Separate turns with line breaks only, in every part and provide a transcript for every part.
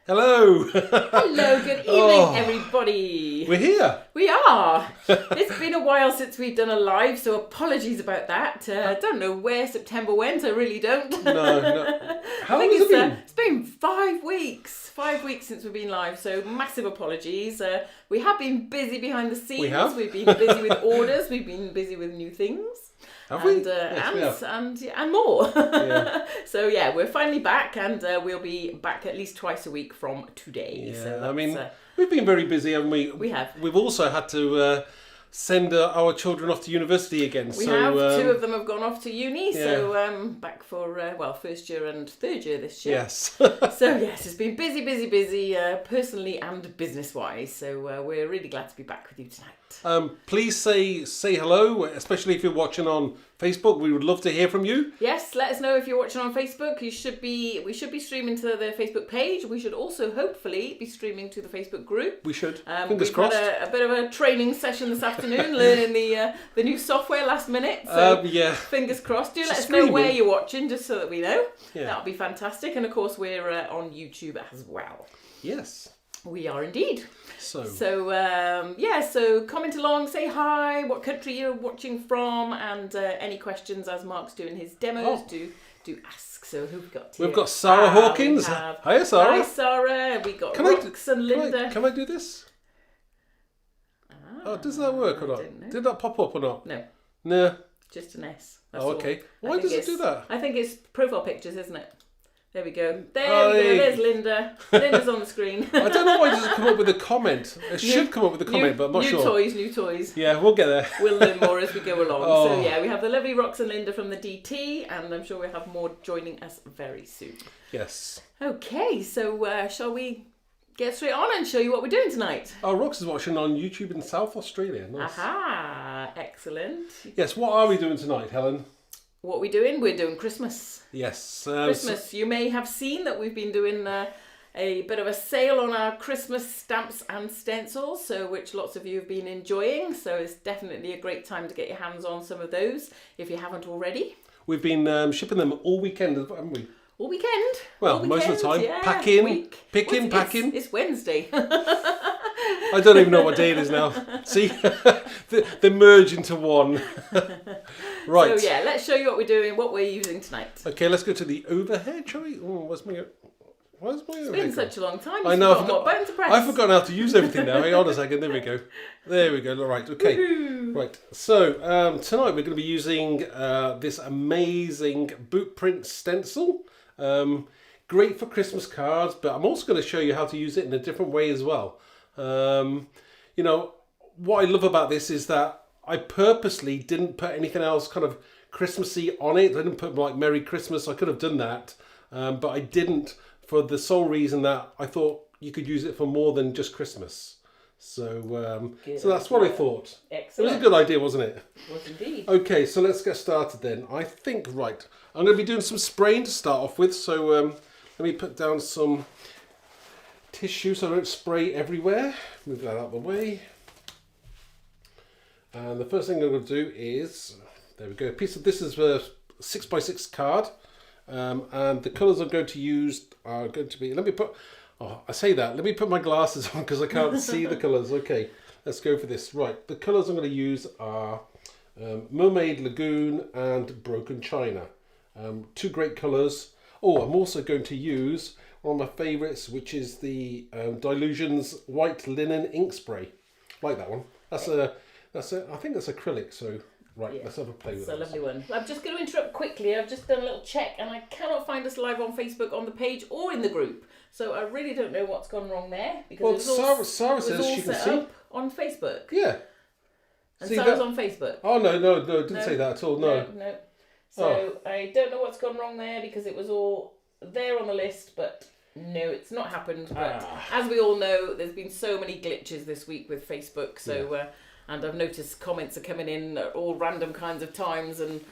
Hello.
Hello, good evening, everybody.
We're here.
We are. It's been a while since we've done a live, so apologies about that. I don't know where September went. I really don't.
No. How long has it been?
It's been 5 weeks. 5 weeks since we've been live, so massive apologies. We have been busy behind the scenes.
We have.
We've been busy with orders. We've been busy with new things.
Have we?
And more.
Yeah.
So yeah, we're finally back, and we'll be back at least twice a week from today.
Yeah,
So
I mean, we've been very busy, haven't we?
We have.
We've also had to send our children off to university again.
We have. Two of them have gone off to uni,
yeah.
so back for, first year and third year this year.
Yes.
So yes, it's been busy, personally and business-wise, so we're really glad to be back with you tonight.
Please say hello, especially if you're watching on Facebook. We would love to hear from you.
Yes, let us know if you're watching on Facebook. We should be streaming to the Facebook page. We should also hopefully be streaming to the Facebook group.
We should. Fingers crossed.
Had a bit of a training session this afternoon, learning the new software last minute. So
yeah.
Fingers crossed. Do let us know where you're watching, just so that we know.
Yeah.
That'll be fantastic. And of course, we're on YouTube as well.
Yes.
We are indeed.
So
comment along, say hi, what country you're watching from, and any questions as Mark's doing his demos, do ask. So who've we got here?
We've got Sarah Hawkins. Hiya, Sarah.
Hi, Sarah. We got Rox and Linda.
Can I do this? Does that work or not? Did that pop up or not?
No.
No.
Just an S.
Okay. Why does it do that?
I think it's profile pictures, isn't it? There we go. There we go. There's Linda. Linda's on the screen.
I don't know why it doesn't come up with a comment. It should come up with a comment, but I'm not sure.
New toys.
Yeah, we'll get there.
We'll learn more as we go along. So yeah, we have the lovely Rox and Linda from the DT, and I'm sure we'll have more joining us very soon.
Yes.
Okay, so shall we get straight on and show you what we're doing tonight?
Oh, Rox is watching on YouTube in South Australia. Nice.
Aha, excellent.
Yes, what are we doing tonight, Helen?
What are we doing? We're doing Christmas.
Yes.
Christmas. You may have seen that we've been doing a bit of a sale on our Christmas stamps and stencils, which lots of you have been enjoying. So it's definitely a great time to get your hands on some of those if you haven't already.
We've been shipping them all weekend, haven't we?
All weekend?
Well,
all
most
weekend,
of the time.
Yeah.
Packing.
It's Wednesday.
I don't even know what day it is now. See? they merge into one. Right.
So yeah, let's show you what we're doing, what we're using tonight.
Okay, let's go to the overhead, shall we? Oh, where's my overhead?
It's been such a long time.
I know.
What button to press.
I've forgotten how to use everything now. Hang on a second. There we go. All right. Okay.
Woo-hoo.
Right. So tonight we're going to be using this amazing boot print stencil. Great for Christmas cards, but I'm also going to show you how to use it in a different way as well. What I love about this is that I purposely didn't put anything else kind of Christmassy on it. I didn't put like Merry Christmas. I could have done that, but I didn't, for the sole reason that I thought you could use it for more than just Christmas. So that's what I thought.
Excellent.
It was a good idea, wasn't it?
It was indeed.
Okay, so let's get started then. I think, right, I'm going to be doing some spraying to start off with. So let me put down some tissue so I don't spray everywhere. Move that out of the way. And the first thing I'm going to do is, there we go, this is a 6x6 card. And the colours I'm going to use are going to be, let me put my glasses on because I can't see the colours. Okay, let's go for this. Right, the colours I'm going to use are Mermaid Lagoon and Broken China. Two great colours. Oh, I'm also going to use one of my favourites, which is the Dylusions White Linen Ink Spray. Like that one. I think that's acrylic, so right, let's have a play with it.
It's a lovely one. I'm just going to interrupt quickly. I've just done a little check and I cannot find us live on Facebook on the page or in the group. So I really don't know what's gone wrong there. Because
Sarah says she can see.
On Facebook.
Yeah.
And Sarah's on Facebook.
Oh, no, didn't say that at all, no.
So I don't know what's gone wrong there because it was all there on the list, but no, it's not happened. But as we all know, there's been so many glitches this week with Facebook. So, and I've noticed comments are coming in at all random kinds of times, and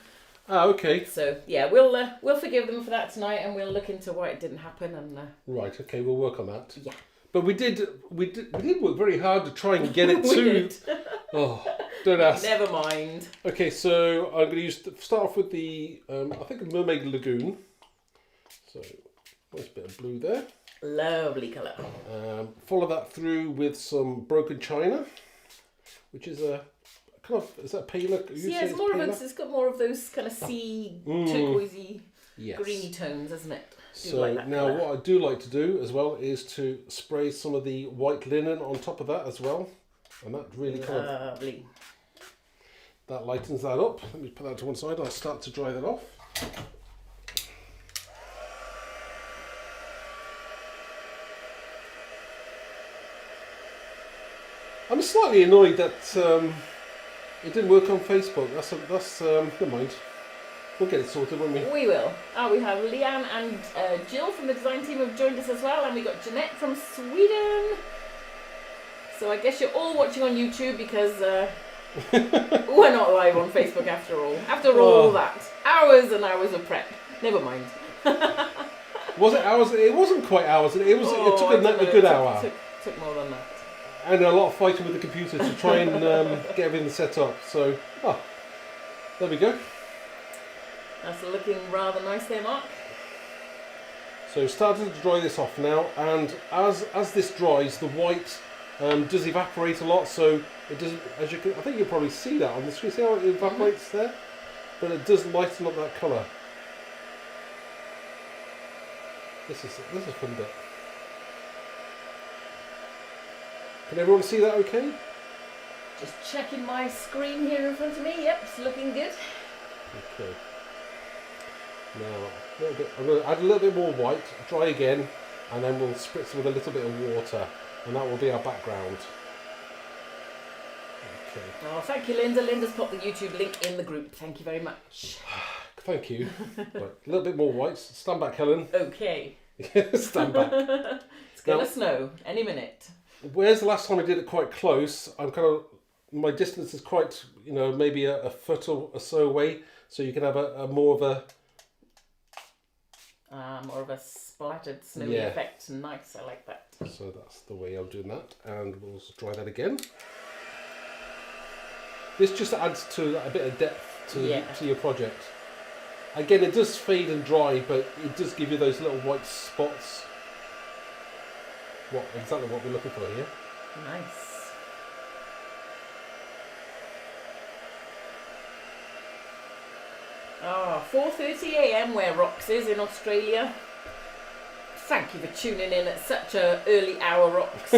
okay.
So yeah, we'll forgive them for that tonight, and we'll look into why it didn't happen. And
right, okay, we'll work on that.
Yeah.
But we did work very hard to try and get it to. Oh, don't ask.
Never mind.
Okay, so I'm going to start off with the I think a Mermaid Lagoon. So nice bit of blue there.
Lovely colour.
Follow that through with some broken china, which is a kind of, is that paler?
Yeah, it's more of it's got more of those kind of sea turquoisey,
yes,
greeny tones, isn't it?
So now what I do like to do as well is to spray some of the white linen on top of that as well, and that really
lovely.
That lightens that up. Let me put that to one side. I'll start to dry that off. I'm slightly annoyed that it didn't work on Facebook. That's never mind. We'll get it sorted, won't we?
We will. We have Leanne and Jill from the design team have joined us as well, and we got Jeanette from Sweden. So I guess you're all watching on YouTube because we're not live on Facebook after all. After all that, hours and hours of prep. Never mind.
Was it hours? It wasn't quite hours. It took a good hour.
Took more than that.
And a lot of fighting with the computer to try and get everything set up. So, there we go.
That's looking rather nice there, Mark.
So starting to dry this off now, and as this dries, the white does evaporate a lot. So it doesn't, as you can, I think you'll probably see that on the screen. See how it evaporates there, but it does lighten up that colour. This is a fun bit. Can everyone see that okay?
Just checking my screen here in front of me. Yep, it's looking good.
Okay. Now, I'm going to add a little bit more white, dry again, and then we'll spritz with a little bit of water, and that will be our background. Okay.
Oh, thank you, Linda. Linda's put the YouTube link in the group. Thank you very much.
Thank you. Right, a little bit more white. Stand back, Helen.
Okay.
Stand back.
It's going to snow any minute.
Whereas the last time I did it quite close, my distance is quite, maybe a foot or so away, so you can have a more of a
splattered snowy effect. Nice, I like that.
So that's the way I'm doing that, and we'll dry that again. This just adds to a bit of depth to your project. Again, it does fade and dry, but it does give you those little white spots. Exactly what we're looking for here.
Nice. Oh, 4:30 a.m. where Rox is in Australia. Thank you for tuning in at such an early hour, Rox.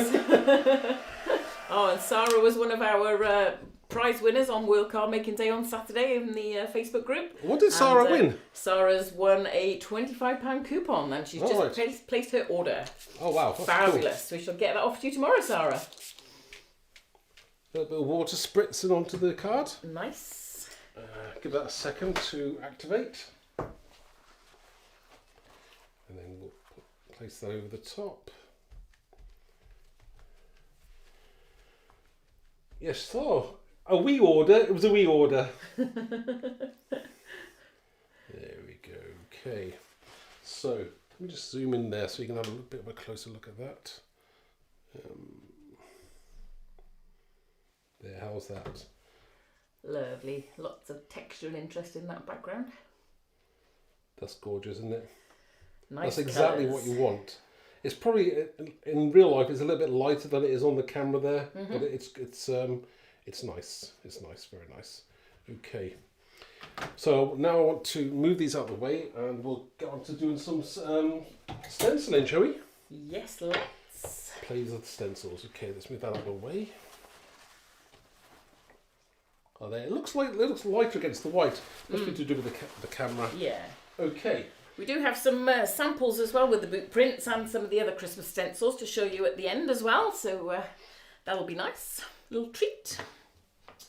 Oh, and Sarah was one of our prize winners on World Card Making Day on Saturday in the Facebook group.
What did Sarah win?
Sarah's won a £25 coupon, and she's just placed her order.
Oh wow, that's
fabulous!
Cool.
We shall get that off to you tomorrow, Sarah.
A little bit of water spritzing onto the card.
Nice.
Give that a second to activate, and then we'll place that over the top. Yes, so a wee order. It was a wee order. There we go. Okay. So let me just zoom in there so you can have a bit of a closer look at that. There, how's that?
Lovely. Lots of texture and interest in that background.
That's gorgeous, isn't it?
Nice.
That's exactly what you want. It's probably in real life it's a little bit lighter than it is on the camera there, but it's nice. It's nice, very nice. Okay. So now I want to move these out of the way, and we'll get on to doing some stenciling, shall we?
Yes, let's.
Play with the stencils. Okay, let's move that out of the way. Oh, there. It looks lighter against the white. Must be to do with the camera.
Yeah.
Okay.
We do have some samples as well with the boot prints and some of the other Christmas stencils to show you at the end as well. So that'll be nice. Little treat.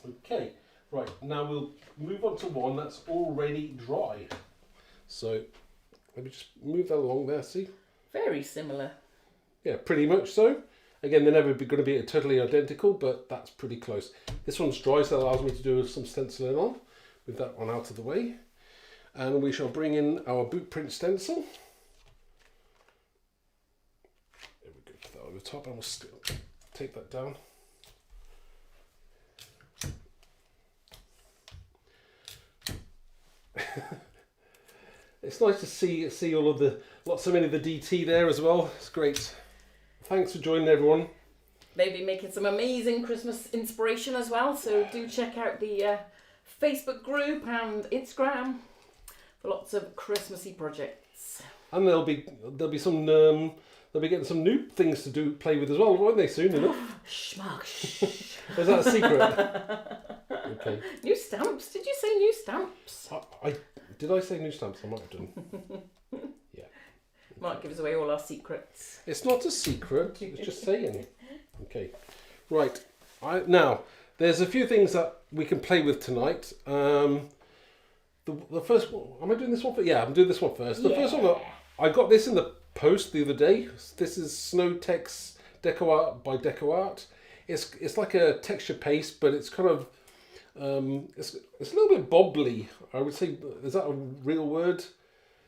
Okay. Right. Now we'll move on to one that's already dry. So let me just move that along there. See.
Very similar.
Yeah, pretty much so. Again, they're never going to be totally identical, but that's pretty close. This one's dry, so that allows me to do some stenciling on. Move that one out of the way. And we shall bring in our boot print stencil. There we go, put that over the top, and we'll still take that down. It's nice to see all of the so many of the DT there as well. It's great. Thanks for joining, everyone.
They've been making some amazing Christmas inspiration as well, so do check out the Facebook group and Instagram for lots of Christmassy projects.
And there'll be some they'll be getting some new things to play with as well, won't they? Soon enough.
Schmuck.
Is that a secret? Okay.
New stamps? Did you say new stamps?
Did I say new stamps? I might have done. Yeah.
Might give us away all our secrets.
It's not a secret. It's just saying. Okay. Right. Now there's a few things that we can play with tonight. The first one. Am I doing this one first? Yeah, I'm doing this one first. The first one. I got this in the post the other day. This is Snowtex Deco Art by Deco Art. It's like a texture paste, but it's kind of it's a little bit bobbly. I would say, is that a real word?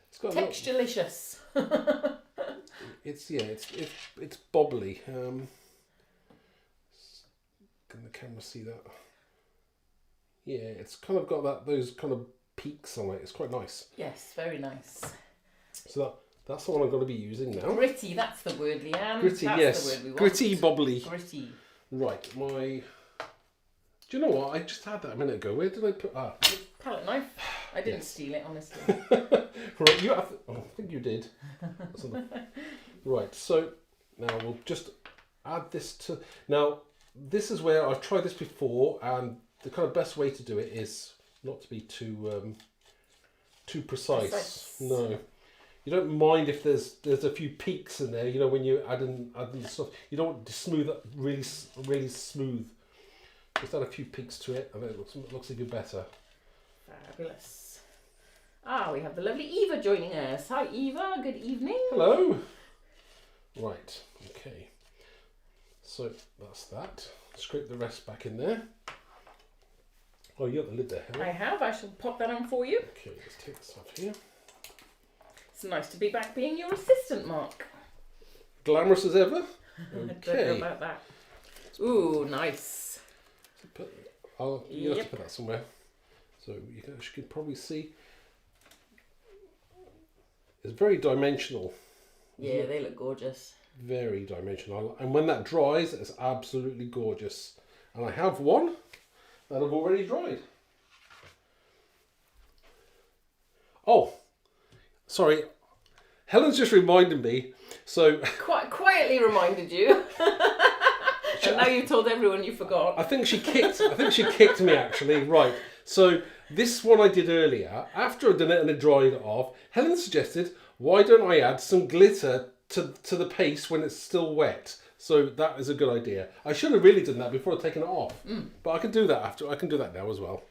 It's got
Texturelicious.
It's bobbly. Can the camera see that? Yeah, it's kind of got those kind of peaks on it. It's quite nice.
Yes, very nice.
So that's the one I'm going to be using now.
Gritty, that's the word, Leanne.
Gritty,
that's
yes.
the word we want.
Gritty, bobbly.
Gritty.
Right, do you know what? I just had that a minute ago. Where did I put...
Palette knife. I didn't steal it, honestly.
Right, I think you did. Right, so now we'll just add this to... Now, this is where I've tried this before, and the kind of best way to do it is not to be too precise. No. You don't mind if there's a few peaks in there, you know, when you add in the stuff. You don't want to smooth it really smooth. Just add a few peaks to it, and then it looks even better.
Fabulous. We have the lovely Eva joining us. Hi, Eva. Good evening.
Hello. Right. Okay. So that's that. Scrape the rest back in there. Oh, you got the lid there, haven't you?
I have. I shall pop that on for you.
Okay, let's take this off here.
It's nice to be back being your assistant, Mark.
Glamorous as ever.
Okay.
Okay.
I don't know about that. Ooh, nice.
You have to put that somewhere. So you can probably see. It's very dimensional.
Yeah, they look gorgeous.
Very dimensional. And when that dries, it's absolutely gorgeous. And I have one that I've already dried. Oh, sorry. Helen's just reminded me. So
quite quietly reminded you. And now you've told everyone you forgot.
I think she kicked me actually. Right. So this one I did earlier, after I'd done it and it dried off, Helen suggested, why don't I add some glitter to the paste when it's still wet? So that is a good idea. I should have really done that before I'd taken it off. But I can do that after. I can do that now as well.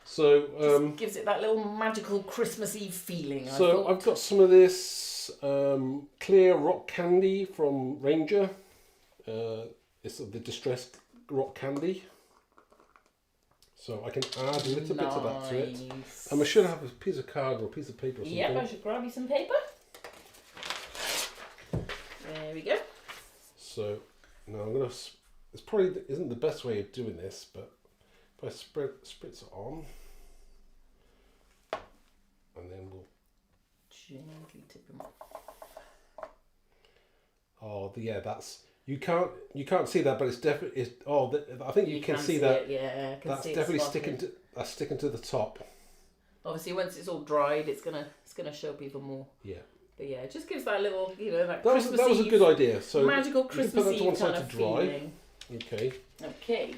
So
just gives it that little magical Christmassy feeling.
So I've got some of this clear rock candy from Ranger. It's the distressed rock candy. So I can add a little bit of that to it. And I should have a piece of card or a piece of paper or something.
Yep, I should grab you some paper. There we go.
So now I'm going to... This probably isn't the best way of doing this, but if I spritz it on, and then we'll...
Gently tip them off.
Oh, yeah, that's... You can't see that, but it's definitely... I think you can see that.
Yeah,
that's definitely sticking to the top.
Obviously, once it's all dried, it's gonna show people more.
Yeah.
But yeah, it just gives that little, that
Christmas. That was a good idea. So
magical Christmas Eve kind of feeling.
Okay.
Okay.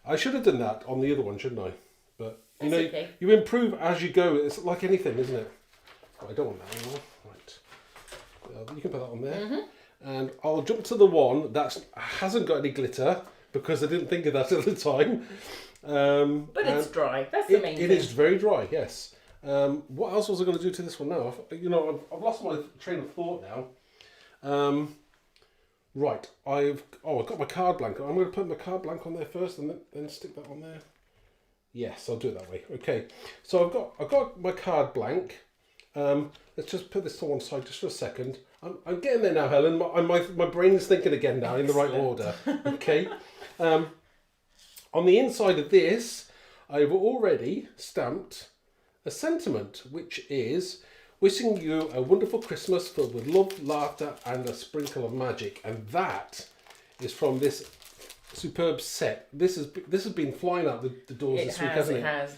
I should have done that on the other one, shouldn't I? But
okay.
You improve as you go. It's like anything, isn't it? Oh, I don't want that anymore. Right. You can put that on there. Mm-hmm. And I'll jump to the one that hasn't got any glitter because I didn't think of that at the time.
But it's dry. That's the main thing.
It is very dry, yes. What else was I going to do to this one now? I've lost my train of thought now. Right, I've got my card blank. I'm going to put my card blank on there first and then stick that on there. Yes, I'll do it that way. Okay, so I've got my card blank. Let's just put this to one side just for a second. I'm getting there now, Helen. My brain is thinking again now in the right order. Okay. On the inside of this, I've already stamped a sentiment, which is, Wishing you a wonderful Christmas filled with love, laughter, and a sprinkle of magic. And that is from this superb set. This has been flying out the doors this week, hasn't it?
It has.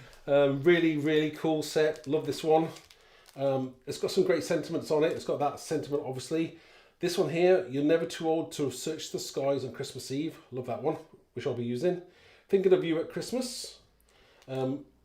Really, really cool set. Love this one. It's got some great sentiments on it. It's got that sentiment, obviously. This one here, you're never too old to search the skies on Christmas Eve. Love that one, which I'll be using. Thinking of you at Christmas.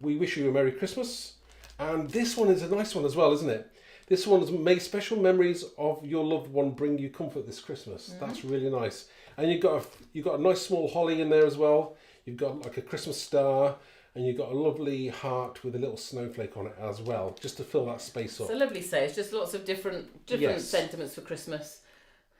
We wish you a Merry Christmas. And this one is a nice one as well, isn't it? This one is may special memories of your loved one bring you comfort this Christmas. Mm-hmm. That's really nice. And you've got a nice small holly in there as well. You've got like a Christmas star. And you've got a lovely heart with a little snowflake on it as well, just to fill that space up.
It's a lovely set. It's just lots of different
Yes.
sentiments for Christmas,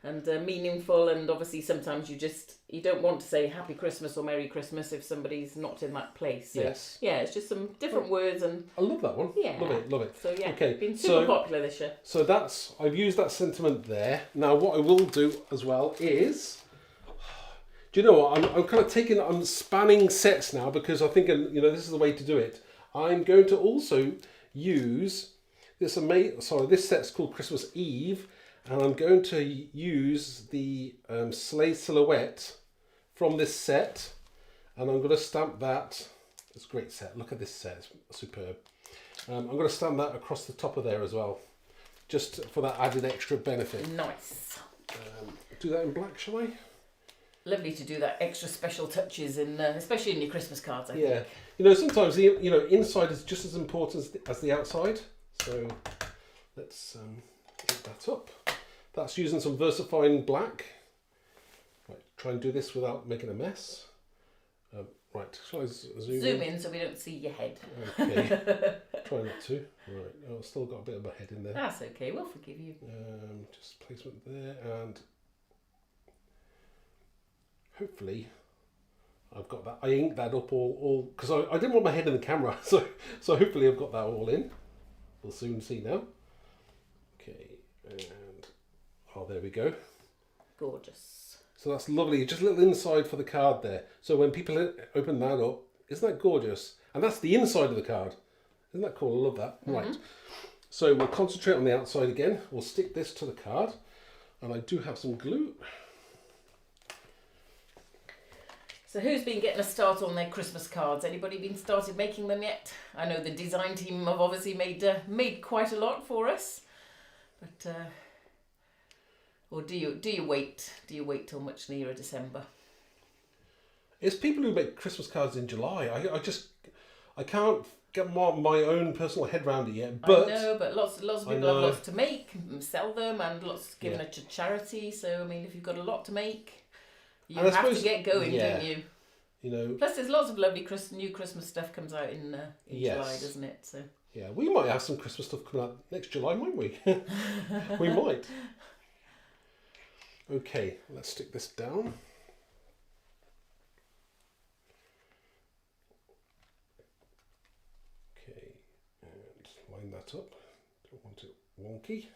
and meaningful. And obviously, sometimes you don't want to say Happy Christmas or Merry Christmas if somebody's not in that place. So,
Yes.
yeah, it's just some different words and.
I love that one.
Yeah.
Love it.
So yeah,
okay.
Been super popular this year.
So I've used that sentiment there. Now what I will do as well is. Do you know what? I'm spanning sets now because I think this is the way to do it. I'm going to also use this this set's called Christmas Eve, and I'm going to use the sleigh silhouette from this set, and I'm going to stamp that. It's a great set. Look at this set. It's superb. I'm going to stamp that across the top of there as well, just for that added extra benefit.
Nice.
Do that in black, shall I?
Lovely to do that extra special touches in, especially in your Christmas cards. I
Yeah,
think.
Sometimes the inside is just as important as the outside. So let's get that up. That's using some VersaFine black. Right, try and do this without making a mess. Right, shall I zoom
in so we don't see your head.
Okay, try not to. Right, I've still got a bit of a head in there.
That's okay. We'll forgive you.
Just placement there and. Hopefully, I've got that. I inked that up all because I didn't want my head in the camera, so hopefully I've got that all in. We'll soon see now. Okay, and there we go.
Gorgeous.
So that's lovely. Just a little inside for the card there. So when people open that up, isn't that gorgeous? And that's the inside of the card. Isn't that cool? I love that. Mm-hmm. Right. So we'll concentrate on the outside again. We'll stick this to the card, and I do have some glue.
So who's been getting a start on their Christmas cards? Anybody been started making them yet? I know the design team have obviously made quite a lot for us, but or do you wait? Do you wait till much nearer December?
It's people who make Christmas cards in July. I can't get my own personal head around it yet. But
I know, but lots of people have lots to make, sell them, and lots given to charity. So I mean, if you've got a lot to make. You have to get going, don't you? Plus, there's lots of lovely new Christmas stuff comes out in July, doesn't it? So
yeah, we might have some Christmas stuff coming out next July, mightn't we? We might. Okay, let's stick this down. Okay, and line that up. Don't want it wonky.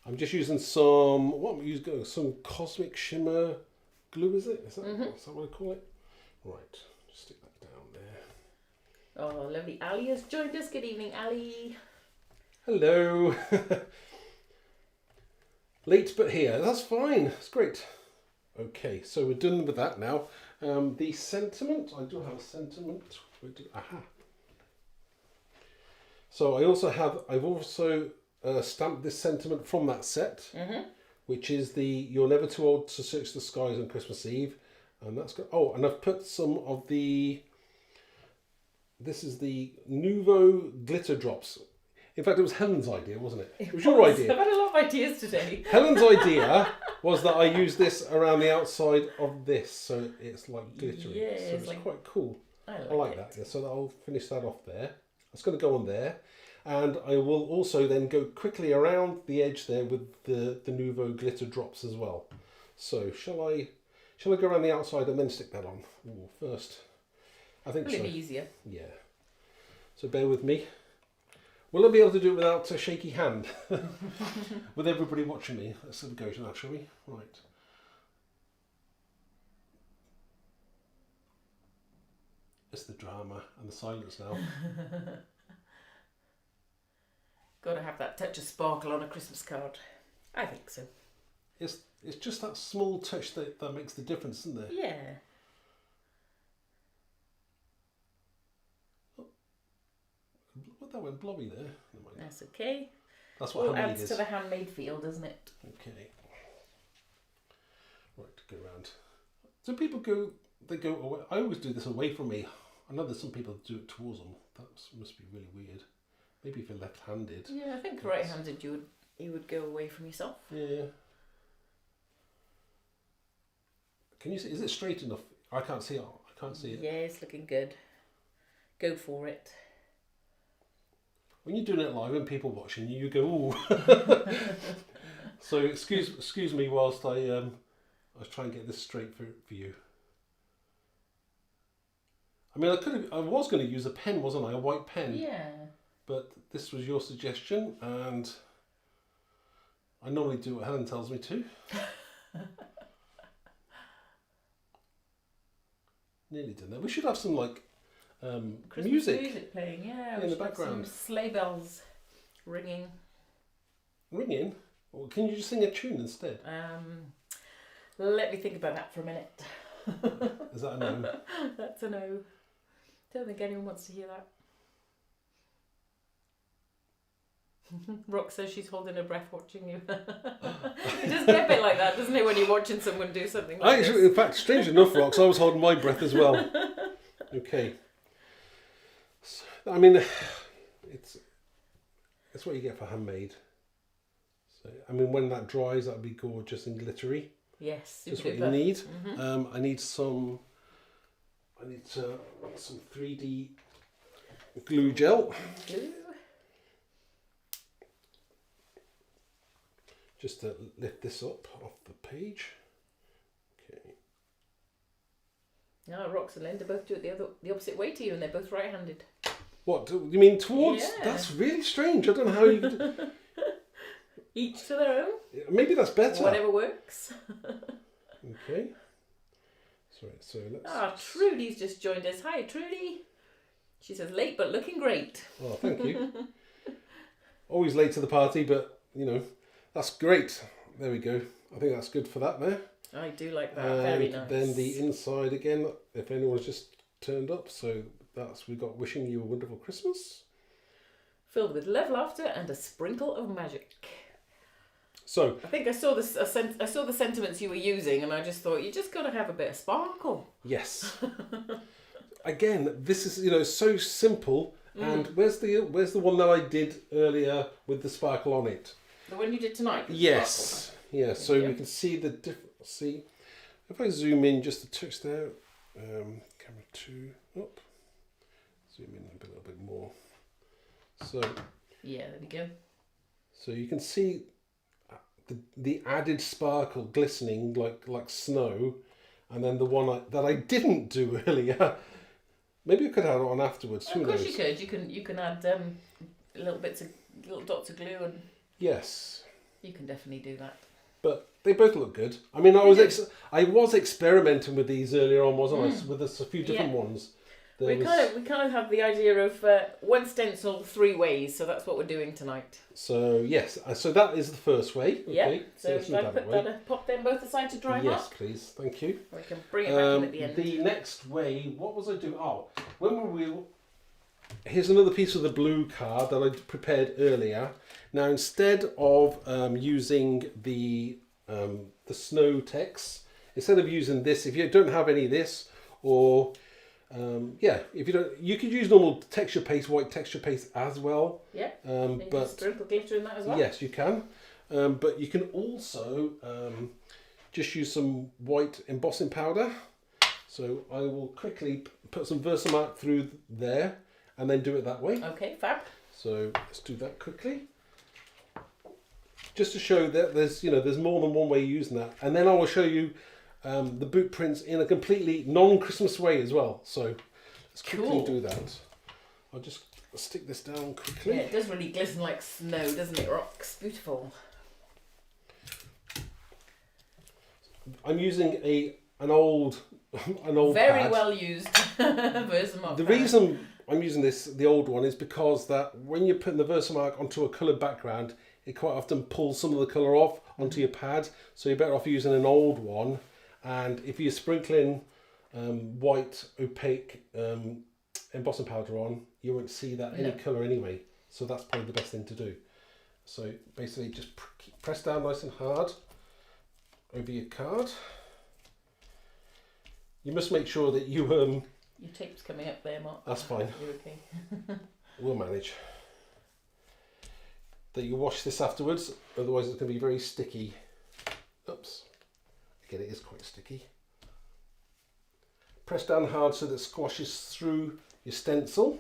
I'm just using some cosmic shimmer glue, is it? Is that what I call it? Right, just stick that down there.
Oh, lovely. Ali has joined us. Good evening, Ali.
Hello. Late but here. That's fine. That's great. Okay, so we're done with that now. The sentiment. I do have a sentiment. Aha. So I've also stamped this sentiment from that set, which is the "You're never too old to search the skies on Christmas Eve," and that's good. Oh, and I've put some of the. This is the Nouveau glitter drops. In fact, it was Helen's idea, wasn't it? It was your idea.
I've had a lot of ideas today.
Helen's idea was that I use this around the outside of this, so it's like glittery.
Yeah,
so it's quite cool. I like that. Yeah, so I'll finish that off there. That's going to go on there. And I will also then go quickly around the edge there with the Nouveau glitter drops as well. So shall I go around the outside and then stick that on? Ooh, first. I think so.
It'll be easier.
Yeah. So bear with me. Will I be able to do it without a shaky hand? With everybody watching me. Let's have a go to that, shall we? Right. It's the drama and the silence now.
Got to have that touch of sparkle on a Christmas card. I think so.
It's just that small touch that makes the difference, isn't there?
Yeah.
What, that went blobby there.
That's okay.
That's what handmade
adds
is.
to the handmade feel, doesn't it?
Okay. Right, go around. So people go away. I always do this away from me. I know there's some people that do it towards them. That must be really weird. Maybe if you're left-handed.
Yeah, I think right-handed you would go away from yourself.
Yeah. Can you see? Is it straight enough? I can't see it. I can't see it.
Yeah, it's looking good. Go for it.
When you're doing it live and people watching you, you go, ooh. So excuse me whilst I was trying to get this straight for you. I mean, I was going to use a pen, wasn't I? A white pen.
Yeah.
But this was your suggestion, and I normally do what Helen tells me to. Nearly done that. We should have some
Christmas music playing, yeah.
In the background.
Some sleigh bells ringing.
Ringing? Or can you just sing a tune instead?
Let me think about that for a minute.
Is that a no?
That's a no. Don't think anyone wants to hear that. Rock says she's holding her breath watching you. It does get a bit like that, doesn't it, when you're watching someone do something like this?
In fact, strange enough, Rox, I was holding my breath as well. Okay. So, I mean, it's what you get for handmade. So, I mean, when that dries, that'd be gorgeous and glittery.
Yes,
just what you need. I need some 3D glue gel.
Glue.
Just to lift this up off the page. Okay.
No, Rox and Linda both do it the opposite way to you, and they're both right-handed.
What do you mean towards?
Yeah.
That's really strange. I don't know how you could.
Each to their own.
Maybe that's better.
Whatever works.
Okay. Sorry. So let's.
Trudy's just joined us. Hi, Trudy. She says late but looking great.
Oh, thank you. Always late to the party, but that's great. There we go. I think that's good for that there.
I do like that.
And
very nice.
then the inside again, if anyone's just turned up. So we got wishing you a wonderful Christmas.
Filled with love, laughter, and a sprinkle of magic.
So
I think I saw this. I saw the sentiments you were using, and I just thought you just got to have a bit of sparkle.
Yes. Again, this is so simple. And where's the one that I did earlier with the sparkle on it?
The one you did tonight?
Yes. Yeah, so we can see the difference. See, if I zoom in just a touch there, camera 2, up, zoom in a little bit more. So.
Yeah, there we go.
So you can see the added sparkle glistening like snow, and then the one that I didn't do earlier. Maybe I could add it on afterwards.
Of course you could. You can add little dots of glue, and
yes, you
can definitely do that.
But they both look good. I mean, I was experimenting with these earlier on, wasn't I? With a few different ones. We kind of have the idea of one stencil 3 ways, so that's what we're doing tonight. So yes, so that is the first way. Okay,
yeah. So should I pop them both aside to dry?
Yes, please. Thank you.
We can bring it back in at the end.
The next way, what was I doing? Oh, here's another piece of the blue card that I prepared earlier. Now instead of using the snow text, instead of using this, if you don't have any of this, or if you don't, you could use normal texture paste, white texture paste as well.
Yeah. But sprinkle glitter in that as well.
Yes, you can. But you can also just use some white embossing powder. So I will quickly put some Versamark through there, and then do it that way.
Okay, fab.
So let's do that quickly. Just to show that there's more than one way of using that, and then I will show you the boot prints in a completely non-Christmas way as well. So let's quickly do that. I'll just stick this down quickly.
Yeah, it does really glisten like snow, doesn't it, Rox? Beautiful.
I'm using a an old
Very
pad.
well used Versamark.
The reason I'm using the old one, is because that when you're putting the Versamark onto a coloured background, it quite often pulls some of the colour off onto your pad. So you're better off using an old one. And if you're sprinkling white opaque embossing powder on, you won't see that any colour anyway. So that's probably the best thing to do. So basically just press down nice and hard over your card. You must make sure that you
your tape's coming up there, Mark.
That's fine.
You're okay.
We'll manage. That you wash this afterwards, otherwise it's going to be very sticky. Oops. Again, it is quite sticky. Press down hard so that it squashes through your stencil.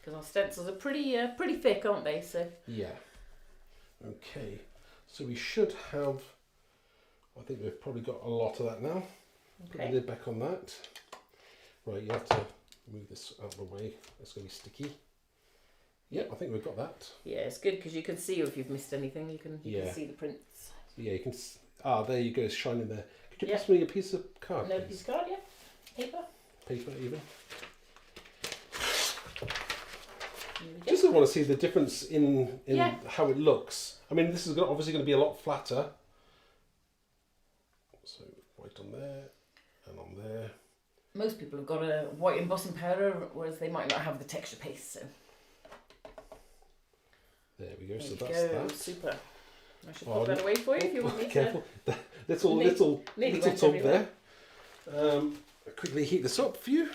Because our stencils are pretty thick, aren't they? So
yeah. Okay. So we should have. I think we've probably got a lot of that now. Put the lid back on that. Right, you have to move this out of the way. It's going to be sticky. Yeah, I think we've got that.
Yeah, it's good because you can see if you've missed anything. You can see the prints.
Yeah, you can. There you go. It's shining there. Could you pass me a piece of card?
No piece of card, yeah. Paper.
Paper, even. Just want to see the difference in how it looks. I mean, this is obviously going to be a lot flatter. So white on there and on there.
Most people have got a white embossing powder, whereas they might not have the texture paste. So
there we go.
there
So
you
that's
go.
that.
Super. I should put that away for you if you want me
careful.
to.
little
Nearly
tub
went everywhere.
there. I'll quickly heat this up for you.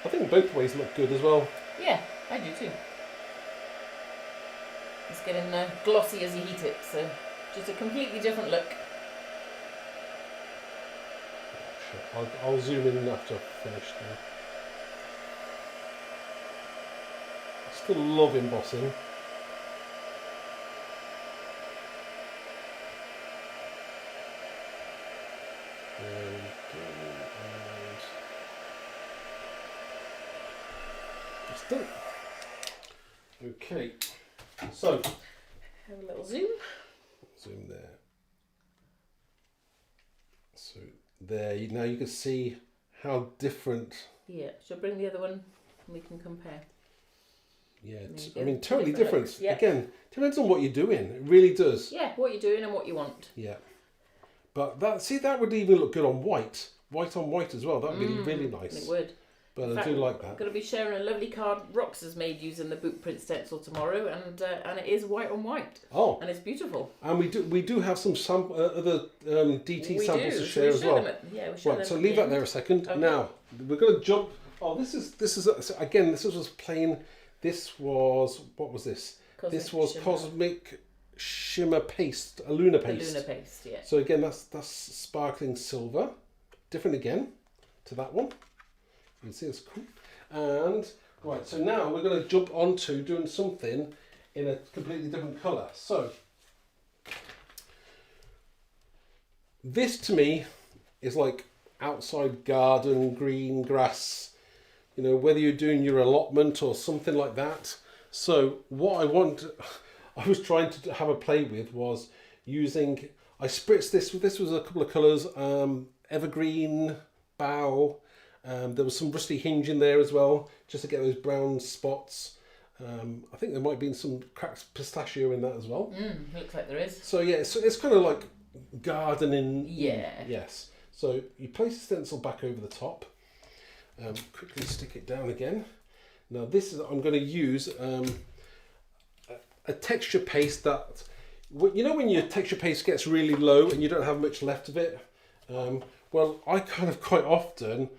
I think both ways look good as well.
Yeah, I do too. It's getting glossy as you heat it, so just a completely different look.
Sure. I'll zoom in after I've finished now. I still love embossing. And it's done. Okay, so
have a little zoom.
Zoom there. So there, now you can see how different.
Yeah, shall I bring the other one and we can compare?
Yeah,
I
mean, totally different.
Yeah.
Again, depends on what you're doing. It really does.
Yeah, what you're doing and what you want.
Yeah, but that would even look good on white. White on white as well. That would be really nice.
It would.
But I do like that.
I'm going to be sharing a lovely card Rox has made using the boot print stencil tomorrow, and it is white on white.
Oh,
and it's beautiful.
And we do have some other DT samples to share as well.
Right,
so leave that there a second. Okay. Now we're going to jump. Oh, this is again. This was plain. This was, what was this? Cosmic Shimmer Paste, a Lunar Paste.
The Lunar Paste, yeah.
So again, that's sparkling silver. Different again to that one. You can see it's cool. And right, so now we're going to jump onto doing something in a completely different colour. So this to me is like outside garden, green grass, you know, whether you're doing your allotment or something like that. So what I was trying to have a play with was using, I spritzed this was a couple of colours, evergreen, bough, there was some rusty hinge in there as well, just to get those brown spots. I think there might have been some cracked pistachio in that as well.
Looks like there is.
So yeah, it's kind of like gardening.
Yeah.
Yes. So you place the stencil back over the top. Quickly stick it down again. Now this is, I'm going to use a texture paste that, you know when your texture paste gets really low and you don't have much left of it? Well, I kind of quite often,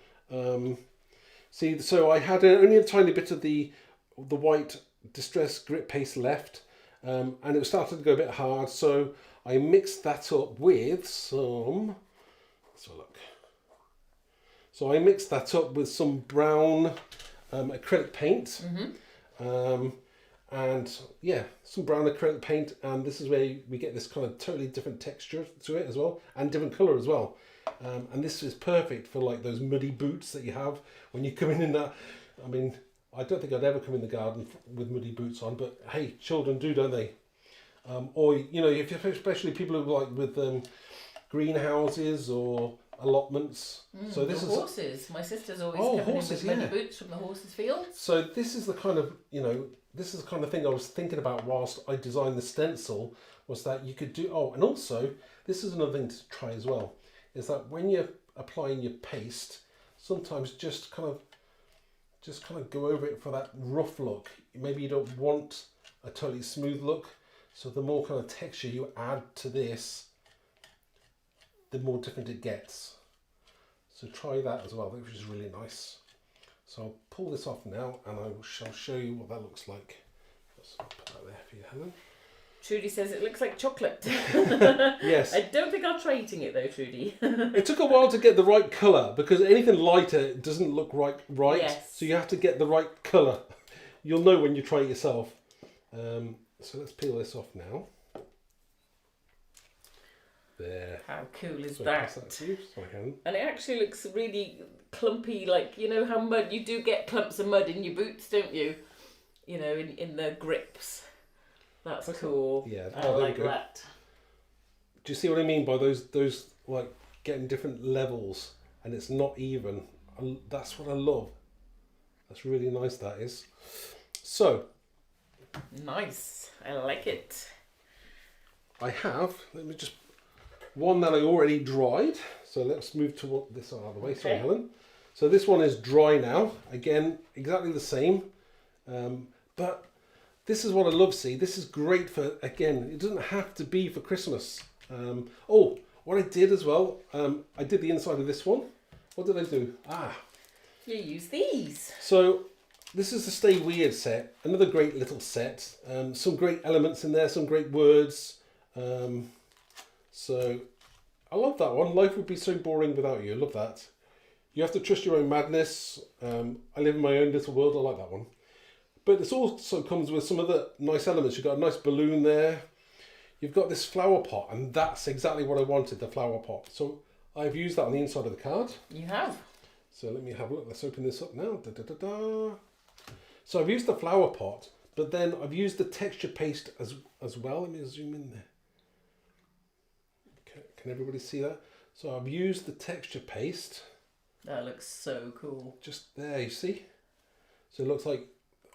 so I had only a tiny bit of the white Distress Grit paste left, and it was starting to go a bit hard, so I mixed that up with some, let's have a look. So I mixed that up with some brown acrylic paint, and yeah, some brown acrylic paint, and this is where we get this kind of totally different texture to it as well, and different colour as well. And this is perfect for like those muddy boots that you have when you come in that. I mean, I don't think I'd ever come in the garden with muddy boots on, but hey, children do, don't they? Or you know, if especially people who like with greenhouses or allotments. So this
the
is
horses. My sister's always coming
horses,
in with muddy boots from the horses' fields.
So this is the kind of this is the kind of thing I was thinking about whilst I designed the stencil, was that you could do. Oh, and also this is another thing to try as well, is that when you're applying your paste, sometimes just kind of go over it for that rough look. Maybe you don't want a totally smooth look, so the more kind of texture you add to this, the more different it gets. So try that as well, which is really nice. So I'll pull this off now and I shall show you what that looks like. Let's put that there for you, Helen.
Trudy says it looks like chocolate.
Yes.
I don't think I'll try eating it though, Trudy.
It took a while to get the right colour, because anything lighter doesn't look right.
Yes.
So you have to get the right colour. You'll know when you try it yourself. So let's peel this off now. There.
How cool is
So
that?
pass that to you. Sorry, Helen.
And it actually looks really clumpy, like, you know how mud, you do get clumps of mud in your boots, don't you? You know, in the grips. That's cool.
Yeah,
I
there we
like
go.
that.
Do you see what I mean by those like getting different levels and it's not even? That's what I love. That's really nice, that is. So.
Nice. I like it.
I have, let me just, one that I already dried. So let's move to this out of the way. Sorry, Helen. So this one is dry now. Again, exactly the same. But this is what I love, see. This is great for, again, it doesn't have to be for Christmas. Oh, what I did as well, I did the inside of this one. What did I do?
You use these.
So this is the Stay Weird set. Another great little set. Some great elements in there, some great words. So I love that one. Life would be so boring without you. I love that. You have to trust your own madness. I live in my own little world. I like that one. But this also comes with some other nice elements. You've got a nice balloon there. You've got this flower pot, and that's exactly what I wanted, the flower pot. So I've used that on the inside of the card.
You have.
So let me have a look. Let's open this up now. Da, da, da, da. So I've used the flower pot, but then I've used the texture paste as well. Let me zoom in there. Okay, can everybody see that? So I've used the texture paste.
That looks so cool.
Just there, you see? So it looks like,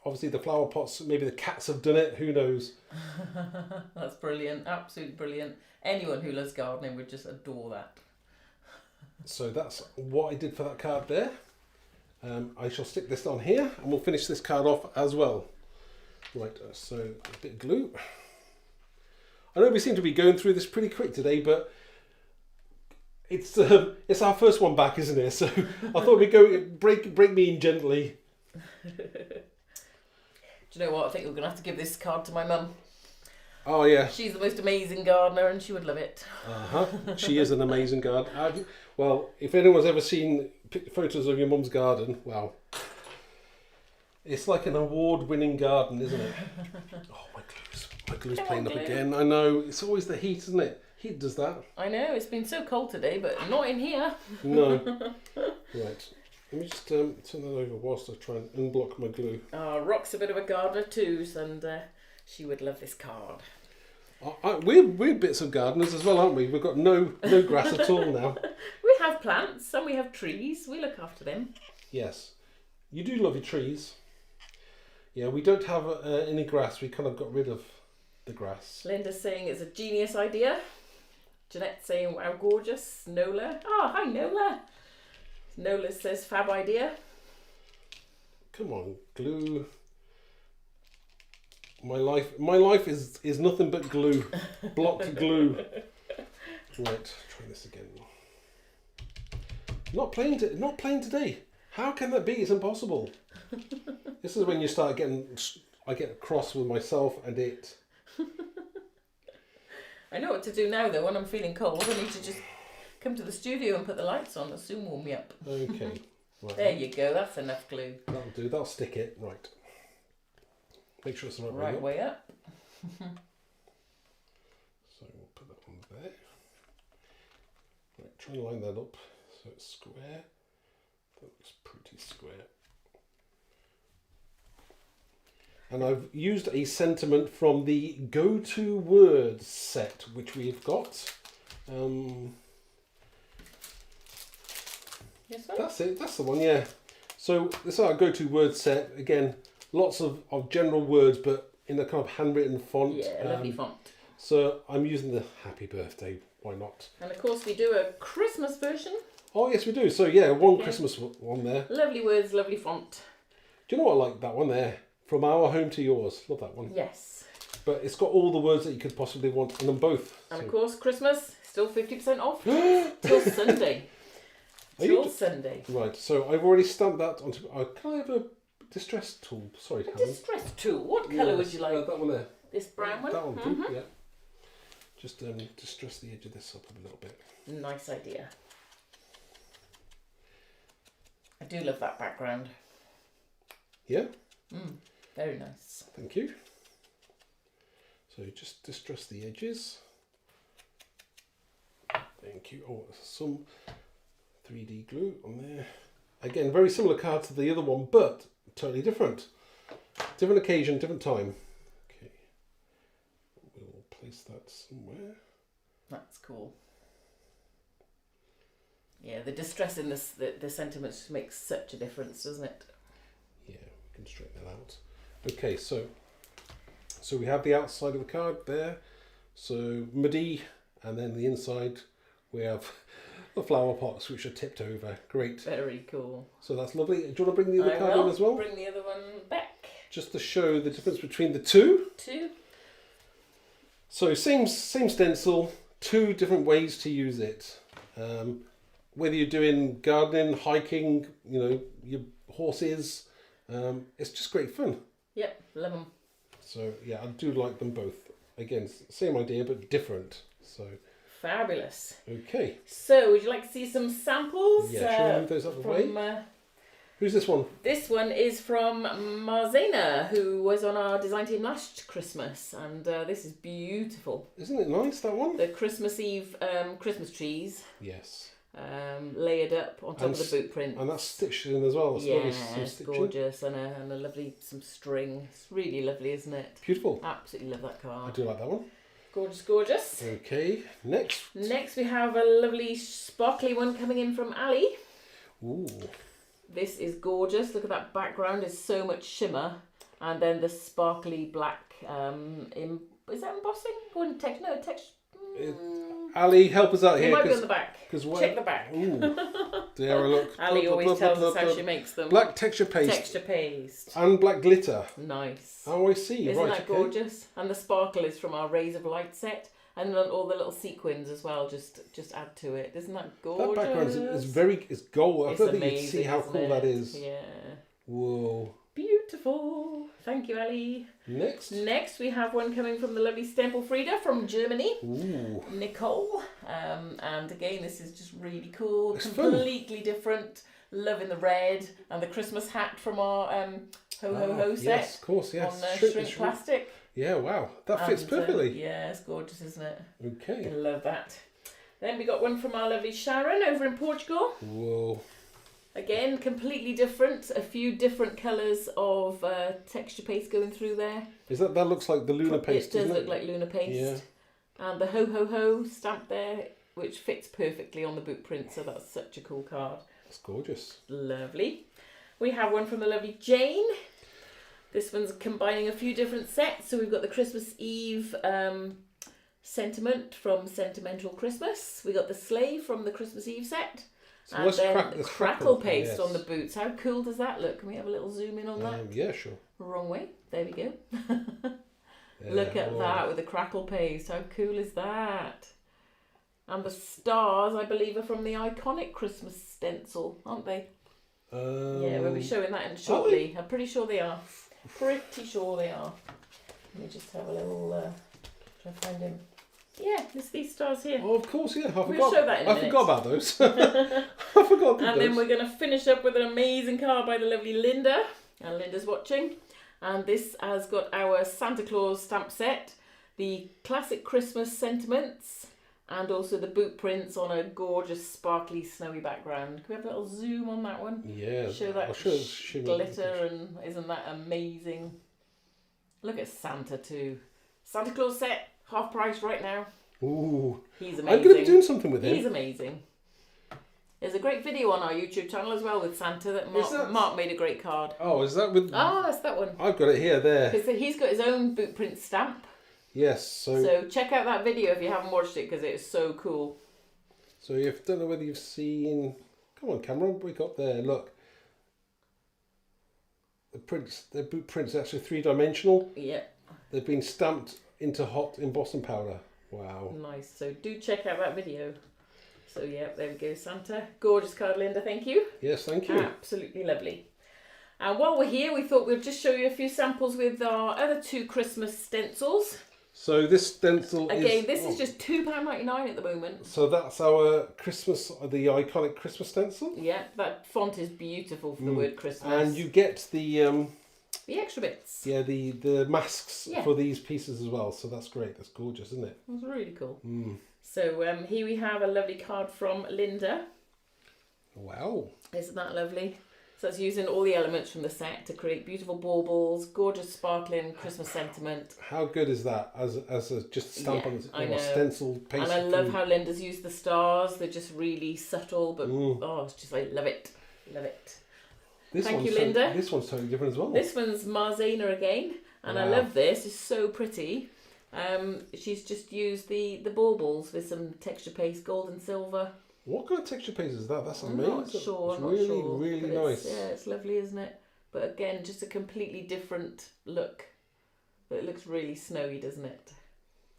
obviously the flower pots, maybe the cats have done it, who knows?
That's brilliant, absolutely brilliant. Anyone who loves gardening would just adore that.
So that's what I did for that card there. I shall stick this on here and we'll finish this card off as well. Right, so a bit of glue. I know we seem to be going through this pretty quick today, but it's our first one back, isn't it? So I thought we'd go break me in gently.
Do you know what? I think we're going to have to give this card to my mum.
Oh, yeah.
She's the most amazing gardener and she would love it.
She is an amazing gardener. Well, if anyone's ever seen photos of your mum's garden, wow. It's like an award-winning garden, isn't it? Oh, my glue's playing up again. I know. It's always the heat, isn't it? Heat does that.
I know. It's been so cold today, but not in here.
No. Right. Let me just turn that over whilst I try and unblock my glue.
Rock's a bit of a gardener too, and she would love this card.
We're bits of gardeners as well, aren't we? We've got no grass at all now.
We have plants and we have trees. We look after them.
Yes. You do love your trees. Yeah, we don't have any grass. We kind of got rid of the grass.
Linda's saying it's a genius idea. Jeanette's saying, wow, gorgeous. Nola. Oh, hi, Nola. Nola says, fab idea.
Come on, glue. My life is nothing but glue. Blocked glue. Right, try this again. Not playing today. How can that be? It's impossible. This is when you start getting. I get cross with myself and it.
I know what to do now though. When I'm feeling cold, I need to just come to the studio and put the lights on. It'll soon warm me up.
Okay. Right.
There you go. That's enough glue.
That'll do. That'll stick it. Right. Make sure it's the
right way up.
So we'll put that on there. Right, try and line that up so it's square. That looks pretty square. And I've used a sentiment from the Go-To Words set, which we've got.
This one?
That's it, that's the one, yeah. So this is our Go-To Words set. Again, lots of general words, but in a kind of handwritten font.
Yeah, lovely font.
So I'm using the Happy Birthday, why not?
And of course we do a Christmas version.
Oh yes, we do. So yeah, one Christmas one there.
Lovely words, lovely font.
Do you know what I like that one there? From Our Home to Yours. Love that one.
Yes.
But it's got all the words that you could possibly want in them both.
And
so.
of course, Christmas, still 50% off till Sunday. Till Sunday.
Right, so I've already stamped that onto... can I have a distress tool? Sorry,
A
Helen.
distress tool. What colour would you like?
That one there.
This brown one?
That one too, yeah. Just distress the edge of this up a little bit.
Nice idea. I do love that background.
Yeah?
Very nice.
Thank you. So just distress the edges. Thank you. Oh, some 3D glue on there. Again, very similar card to the other one, but totally different. Different occasion, different time. Okay. We'll place that somewhere.
That's cool. Yeah, the distress in this, the sentiments makes such a difference, doesn't it?
Yeah, we can straighten that out. Okay, so we have the outside of the card there. So muddy, and then the inside we have the flower pots which are tipped over. Great.
Very cool.
So that's lovely. Do you want to bring the other card in as well?
Bring the other one back.
Just to show the difference between the two. So same stencil, two different ways to use it. Whether you're doing gardening, hiking, you know, your horses, it's just great fun.
Yep, love them.
So yeah, I do like them both. Again, same idea but different. So
fabulous.
Okay.
So would you like to see some samples?
Yeah, shall we move those out of the way? Who's this one?
This one is from Marzena, who was on our design team last Christmas, and this is beautiful.
Isn't it nice, that one?
The Christmas Eve Christmas trees.
Yes.
Layered up on top of the boot print.
And that's stitched in as well.
Yeah, it's gorgeous, and a lovely some string. It's really lovely, isn't it?
Beautiful.
Absolutely love that card.
I do like that one.
Gorgeous, gorgeous.
Okay, next.
Next we have a lovely sparkly one coming in from Ali.
Ooh.
This is gorgeous. Look at that background. It's so much shimmer, and then the sparkly black. Is that embossing? Texture.
Ali, help us out here.
It might be on the back. Check the back.
Ooh. There I look.
Ali always tells us how she makes them.
Black texture paste.
Texture paste.
And black glitter.
Nice.
Oh, I see.
Isn't
right,
that gorgeous? And the sparkle is from our Rays of Light set. And then all the little sequins as well, just add to it. Isn't that gorgeous?
That background is it's gold. I don't think you can see how cool that is.
Yeah.
Whoa.
Beautiful. Thank you, Ali.
Next
we have one coming from the lovely Stencil Frieda from Germany.
Ooh.
Nicole. And again, this is just really cool.
It's
completely different. Loving the red and the Christmas hat from our Ho Ho Ho set.
Yes, of course, yes.
On shrink plastic.
Yeah, wow. That fits perfectly.
Yeah, it's gorgeous, isn't it?
Okay.
I love that. Then we got one from our lovely Sharon over in Portugal.
Whoa.
Again, completely different. A few different colours of texture paste going through there.
That looks like the Luna paste,
It does look like Luna paste.
Yeah.
And the Ho Ho Ho stamp there, which fits perfectly on the boot print, so that's such a cool card.
It's gorgeous.
Lovely. We have one from the lovely Jane. This one's combining a few different sets. So we've got the Christmas Eve sentiment from Sentimental Christmas. We got the sleigh from the Christmas Eve set.
So
and then
let's
crackle paste on the boots. How cool does that look? Can we have a little zoom in on that?
Yeah, sure.
Wrong way. There we go. Look at that with the crackle paste. How cool is that? And the stars, I believe, are from the iconic Christmas stencil, aren't they? Yeah, we'll be showing that in shortly. I'm pretty sure they are. Pretty sure they are. Let me just have a little try to find him. Yeah, it's these stars here.
Oh, of course, yeah.
We'll show that in a minute.
I forgot about those. I forgot about those.
And then we're going to finish up with an amazing card by the lovely Linda. And Linda's watching. And this has got our Santa Claus stamp set, the classic Christmas sentiments, and also the boot prints on a gorgeous, sparkly, snowy background. Can we have a little zoom on that one?
Yeah.
Show that
show
glitter, and isn't that amazing? Look at Santa too. Santa Claus set, half price right now.
Ooh.
He's amazing.
I'm going to be doing something with him.
He's amazing. There's a great video on our YouTube channel as well with Santa that Mark made a great card.
Oh, is that with...
Oh, that's that one.
I've got it here, there.
Because he's got his own boot print stamp.
Yes,
So check out that video if you haven't watched it, because it is so cool.
So I don't know whether you've seen... Come on, camera, break up there, look. The boot prints are actually 3-dimensional.
Yeah.
They've been stamped into hot embossing powder. Wow.
Nice. So do check out that video. So yeah, there we go, Santa. Gorgeous card, Linda, thank you.
Yes, thank you.
Absolutely lovely. And while we're here, we thought we'd just show you a few samples with our other 2 Christmas stencils.
So this stencil
Again, this is just £2.99 at the moment.
So that's our Christmas, the iconic Christmas stencil.
Yeah, that font is beautiful for the word Christmas.
And you get the
extra bits.
Yeah, the masks for these pieces as well. So that's great. That's gorgeous, isn't it?
That's really cool.
Mm.
So here we have a lovely card from Linda.
Wow.
Isn't that lovely? So it's using all the elements from the set to create beautiful baubles, gorgeous sparkling Christmas sentiment.
How good is that as a just stamp on a stencil paste?
And I love how Linda's used the stars. They're just really subtle, but it's just, I love it. Love it. Thank you, Linda.
This one's totally different as well.
This one's Marzana again, and I love this. It's so pretty. She's just used the baubles with some texture paste, gold and silver.
What kind of texture paste is that? That's amazing.
I'm not sure.
It's really nice.
It's lovely, isn't it? But again, just a completely different look. But it looks really snowy, doesn't it?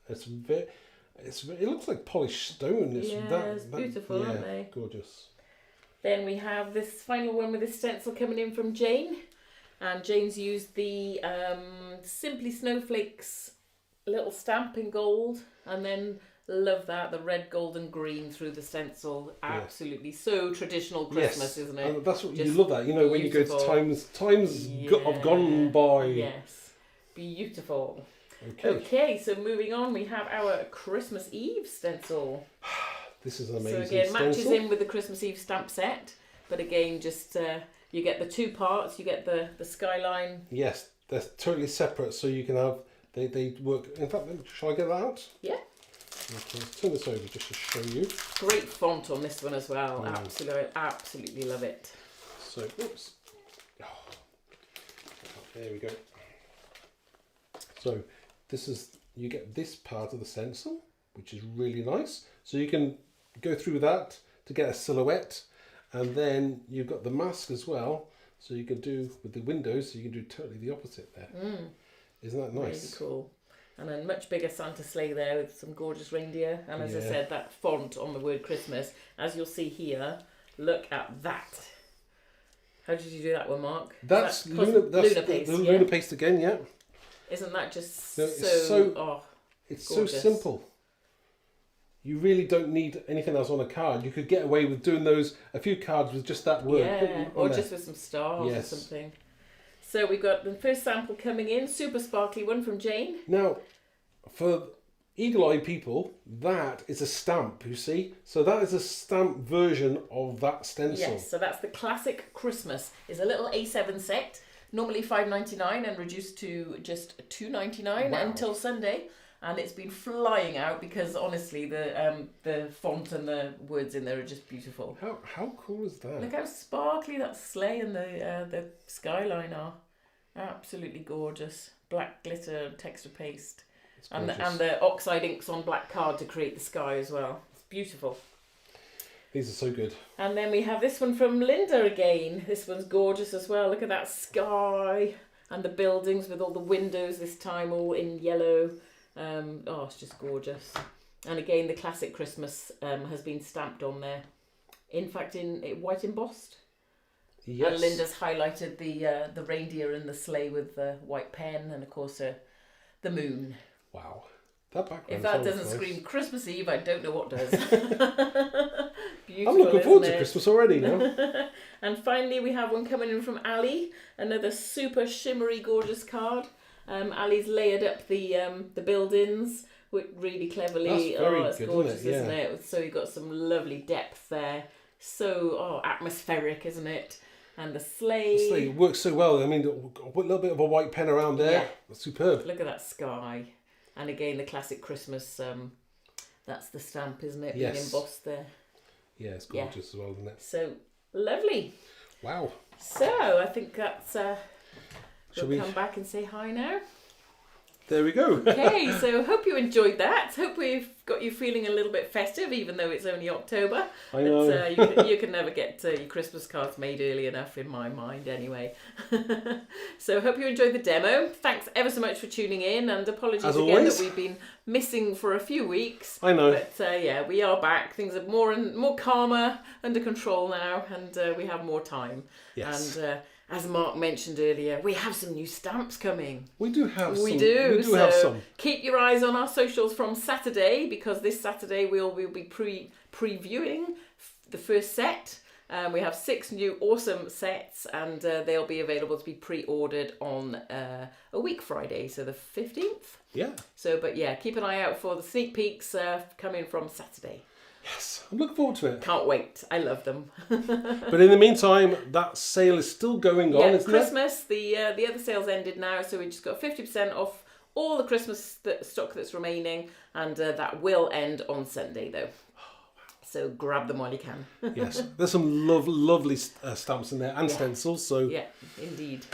It looks like polished stone.
It's beautiful, aren't they?
Gorgeous.
Then we have this final one with a stencil coming in from Jane. And Jane's used the Simply Snowflakes little stamp in gold. And then, love that, the red, gold and green through the stencil. Absolutely. So traditional Christmas, isn't it?
And that's what you love that. You know, when you go to times have gone by.
Yes. Beautiful. Okay, so moving on, we have our Christmas Eve stencil.
This is an amazing
stencil. So again, matches
stencil.
in with the Christmas Eve stamp set, but again, just you get the 2 parts. You get the skyline.
Yes, they're totally separate, so you can have they work. In fact, shall I get that out?
Yeah.
Okay, let's turn this over just to show you.
Great font on this one as well. Absolutely love it.
So, oops. Oh, there we go. So, you get this part of the stencil, which is really nice. So you can go through that to get a silhouette, and then you've got the mask as well. So you can do with the windows. So you can do totally the opposite there. Isn't that nice?
Really cool. And a much bigger Santa sleigh there with some gorgeous reindeer. And as I said, that font on the word Christmas, as you'll see here, look at that. How did you do that one, Mark?
That's Luna paste. Luna paste again, yeah.
Isn't that just
it's so simple. You really don't need anything else on a card. You could get away with doing a few cards with just that word.
Yeah, or just with some stars or something. So we've got the first sample coming in, super sparkly one from Jane.
Now, for eagle-eyed people, that is a stamp, you see. So that is a stamp version of that stencil.
Yes, so that's the classic Christmas. It's a little A7 set, normally $5.99 and reduced to just $2.99 until Sunday. And it's been flying out because honestly, the font and the words in there are just beautiful.
How cool is that?
Look how sparkly that sleigh and the skyline are. Absolutely gorgeous. Black glitter texture paste, and the oxide inks on black card to create the sky as well. It's beautiful.
These are so good.
And then we have this one from Linda again. This one's gorgeous as well. Look at that sky and the buildings with all the windows this time all in yellow. It's just gorgeous. And again, the classic Christmas has been stamped on there. In fact, in white embossed.
Yes.
And Linda's highlighted the reindeer and the sleigh with the white pen, and of course the moon.
Wow, that background.
If that doesn't scream Christmas Eve, I don't know what does. beautiful.
I'm looking forward
isn't
to
it?
Christmas already now.
And finally, we have one coming in from Ali. Another super shimmery, gorgeous card. Ali's layered up the buildings really cleverly.
That's very
it's
good,
gorgeous,
isn't it?
isn't it? So you've got some lovely depth there. So atmospheric, isn't it? And the sleigh.
The sleigh works so well. I mean, a little bit of a white pen around there.
Yeah.
That's superb.
Look at that sky. And again, the classic Christmas. That's the stamp, isn't it?
Yes.
Being embossed there.
Yeah, it's gorgeous as well, isn't it?
So lovely.
Wow.
So I think that's.
Shall
We'll
we
come back and say hi now.
There we go.
Okay, so hope you enjoyed that. Hope we've got you feeling a little bit festive, even though it's only October.
I know.
But you can never get your Christmas cards made early enough, in my mind, anyway. So hope you enjoyed the demo. Thanks ever so much for tuning in, and apologies
As
again
always.
that we've been missing for a few weeks.
I know.
But yeah, we are back. Things are more calmer, under control now, and we have more time.
Yes.
And as Mark mentioned earlier, we have some new stamps coming.
We do have some.
We do.
We do have some.
Keep your eyes on our socials from Saturday, because this Saturday we'll be previewing the first set. We have 6 new awesome sets, and they'll be available to be pre-ordered on a week Friday, so the 15th.
Yeah.
So, but yeah, keep an eye out for the sneak peeks coming from Saturday.
Yes. I'm looking forward to it.
Can't wait. I love them.
But in the meantime, that sale is still going on, isn't
Christmas, the other sales ended now, so we just got 50% off all the Christmas stock that's remaining, and that will end on Sunday though. So grab them while you can.
it? Yes. There's some lovely stamps in there and stencils. So
Yeah, indeed.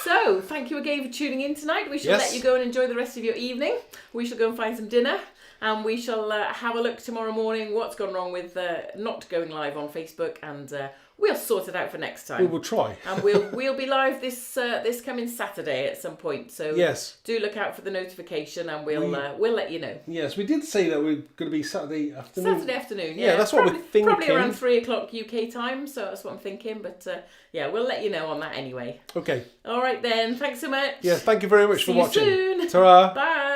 So, thank you again for tuning in tonight. We shall let you go and enjoy the rest of your evening. We shall go and find some dinner. And we shall have a look tomorrow morning what's gone wrong with not going live on Facebook, and we'll sort it out for next time.
we will try.
And we'll be live this coming Saturday at some point. So
Yes.
do look out for the notification, and we'll let you know.
Yes, we did say that we're going to be Saturday afternoon.
Saturday afternoon,
Yeah, that's what we're thinking.
Probably around 3:00 UK time, so that's what I'm thinking. But yeah, we'll let you know on that anyway.
Okay.
All right then, thanks so much.
Yes, thank you very much for
See you
watching.
soon.
Ta-ra.
Bye.